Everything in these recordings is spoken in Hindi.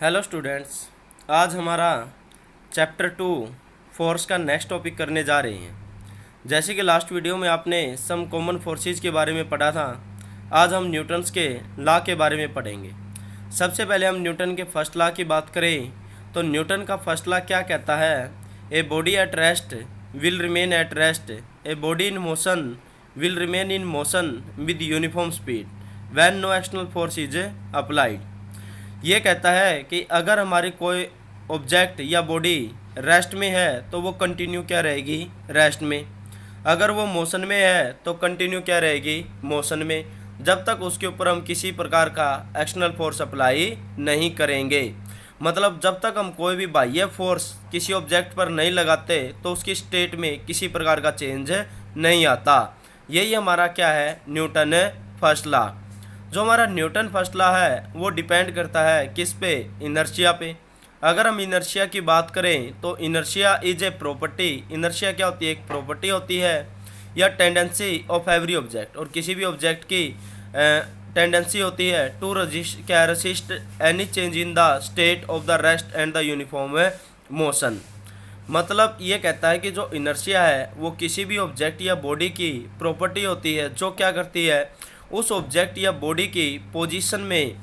हेलो स्टूडेंट्स, आज हमारा चैप्टर 2 फोर्स का नेक्स्ट टॉपिक करने जा रहे हैं। जैसे कि लास्ट वीडियो में आपने सम कॉमन फोर्सेस के बारे में पढ़ा था, आज हम न्यूटन्स के लॉ के बारे में पढ़ेंगे। सबसे पहले हम न्यूटन के फर्स्ट लॉ की बात करें तो न्यूटन का फर्स्ट लॉ क्या कहता है? A body at rest will remain at rest, a body in motion will remain in motion with uniform speed when no external force is applied. ये कहता है कि अगर हमारी कोई ऑब्जेक्ट या बॉडी रेस्ट में है तो वो कंटिन्यू क्या रहेगी? रेस्ट में। अगर वो मोशन में है तो कंटिन्यू क्या रहेगी? मोशन में, जब तक उसके ऊपर हम किसी प्रकार का एक्सटर्नल फोर्स अप्लाई नहीं करेंगे। मतलब जब तक हम कोई भी बाह्य फोर्स किसी ऑब्जेक्ट पर नहीं लगाते तो उसकी स्टेट में किसी प्रकार का चेंज नहीं आता। यही हमारा क्या है? Newton first law. जो हमारा न्यूटन फर्स्ट लॉ है वो डिपेंड करता है किस पे? इनर्शिया पे। अगर हम इनर्शिया की बात करें तो inertia is a property. Inertia क्या होती है? एक प्रॉपर्टी होती है या टेंडेंसी ऑफ एवरी ऑब्जेक्ट, और किसी भी ऑब्जेक्ट की टेंडेंसी होती है to resist any change in the state of the rest and the uniform motion. मतलब ये कहता है कि जो इनर्शिया है वो किसी भी ऑब्जेक्ट या बॉडी की प्रॉपर्टी होती है जो क्या करती है? उस ऑब्जेक्ट या बॉडी की पोजीशन में,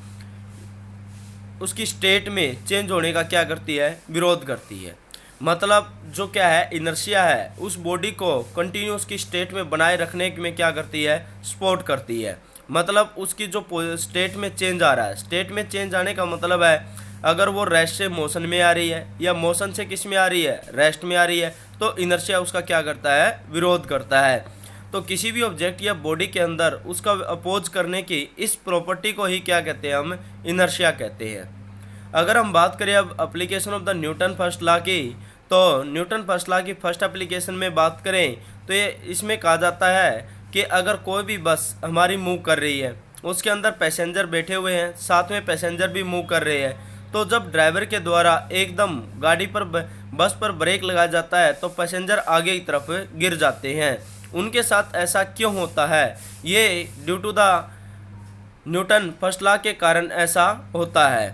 उसकी स्टेट में चेंज होने का क्या करती है? विरोध करती है। मतलब जो क्या है? इनर्शिया है उस बॉडी को कंटिन्यू उसकी स्टेट में बनाए रखने में क्या करती है? सपोर्ट करती है। मतलब उसकी जो स्टेट में चेंज आ रहा है, स्टेट में चेंज आने का मतलब है अगर वो रेस्ट से मोशन में आ रही है या मोशन से किस में आ रही है? रेस्ट में आ रही है, तो इनर्शिया उसका क्या करता है? विरोध करता है। तो किसी भी ऑब्जेक्ट या बॉडी के अंदर उसका अपोज करने की इस प्रॉपर्टी को ही क्या कहते हैं? हम इनर्शिया कहते हैं। अगर हम बात करें अब application of the Newton first law की, तो न्यूटन फर्स्ट लॉ की फर्स्ट एप्लीकेशन में बात करें तो ये इसमें कहा जाता है कि अगर कोई भी बस हमारी मूव कर रही है, उसके अंदर पैसेंजर बैठे हुए हैं, साथ में पैसेंजर भी मूव कर रहे हैं, तो जब ड्राइवर के द्वारा एकदम गाड़ी पर बस पर ब्रेक लगाया जाता है तो पैसेंजर आगे की तरफ गिर जाते हैं। उनके साथ ऐसा क्यों होता है? ये due to the Newton first law के कारण ऐसा होता है।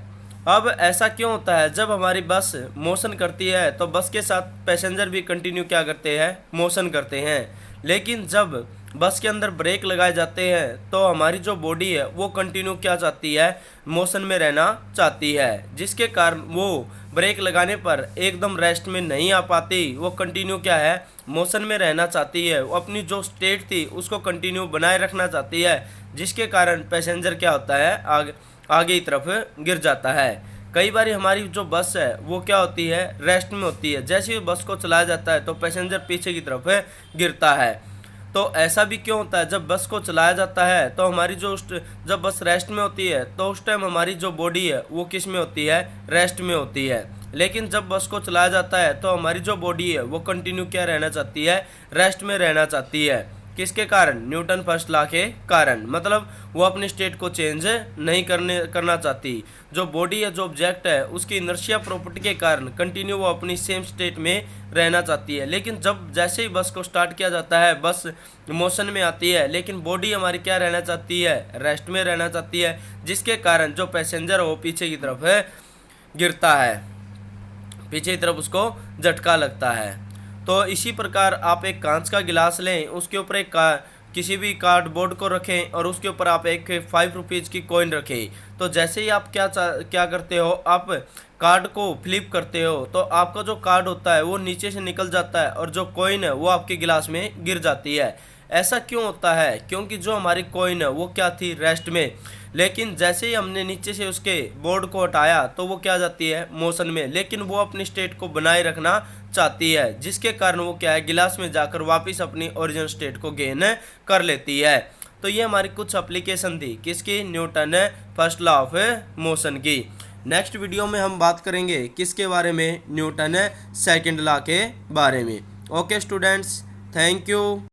अब ऐसा क्यों होता है? जब हमारी बस मोशन करती है तो बस के साथ पैसेंजर भी कंटिन्यू क्या करते हैं? मोशन करते हैं। लेकिन जब बस के अंदर ब्रेक लगाए जाते हैं तो हमारी जो बॉडी है वो कंटिन्यू क्या चाहती है? मोशन में रहना चाहती है, जिसके कारण वो ब्रेक लगाने पर एकदम रेस्ट में नहीं आ पाती। वो कंटिन्यू क्या है? मोशन में रहना चाहती है। वो अपनी जो स्टेट थी उसको कंटिन्यू बनाए रखना चाहती है, जिसके कारण पैसेंजर क्या होता है? आगे की तरफ गिर जाता है। कई बार हमारी जो बस है वो क्या होती है? रेस्ट में होती है। जैसे ही बस को चलाया जाता है तो पैसेंजर पीछे की तरफ गिरता है। तो ऐसा भी क्यों होता है? जब बस को चलाया जाता है तो हमारी जब बस रेस्ट में होती है तो उस टाइम हमारी जो बॉडी है वो किस में होती है? रेस्ट में होती है। लेकिन जब बस को चलाया जाता है तो हमारी जो बॉडी है वो कंटिन्यू क्या रहना चाहती है? रेस्ट में रहना चाहती है। किसके कारण? न्यूटन फर्स्ट लॉ के कारण। मतलब वो अपनी स्टेट को चेंज नहीं करना चाहती। जो बॉडी है, जो ऑब्जेक्ट है, उसकी इनर्शिया प्रॉपर्टी के कारण कंटिन्यू वो अपनी सेम स्टेट में रहना चाहती है। लेकिन जब जैसे ही बस को स्टार्ट किया जाता है, बस मोशन में आती है, लेकिन बॉडी हमारी क्या रहना चाहती है? रेस्ट में रहना चाहती है, जिसके कारण जो पैसेंजर हो पीछे की तरफ गिरता है, पीछे की तरफ उसको झटका लगता है। तो इसी प्रकार आप एक कांच का गिलास लें, उसके ऊपर एक किसी भी कार्डबोर्ड को रखें और उसके ऊपर आप एक 5 रुपीज़ की कॉइन रखें। तो जैसे ही आप क्या करते हो? आप कार्ड को फ्लिप करते हो तो आपका जो कार्ड होता है वो नीचे से निकल जाता है और जो कॉइन है वो आपके गिलास में गिर जाती है। ऐसा क्यों होता है? क्योंकि जो हमारी कॉइन है वो क्या थी? रेस्ट में। लेकिन जैसे ही हमने नीचे से उसके बोर्ड को हटाया तो वो क्या जाती है? मोशन में। लेकिन वो अपनी स्टेट को बनाए रखना चाहती है, जिसके कारण वो क्या है? गिलास में जाकर वापस अपनी ओरिजिनल स्टेट को गेन कर लेती है। तो ये हमारी कुछ एप्लीकेशन थी किसकी? Newton first law of motion की। नेक्स्ट वीडियो में हम बात करेंगे किसके बारे में? न्यूटन सेकंड लॉ के बारे में। Okay students, thank you.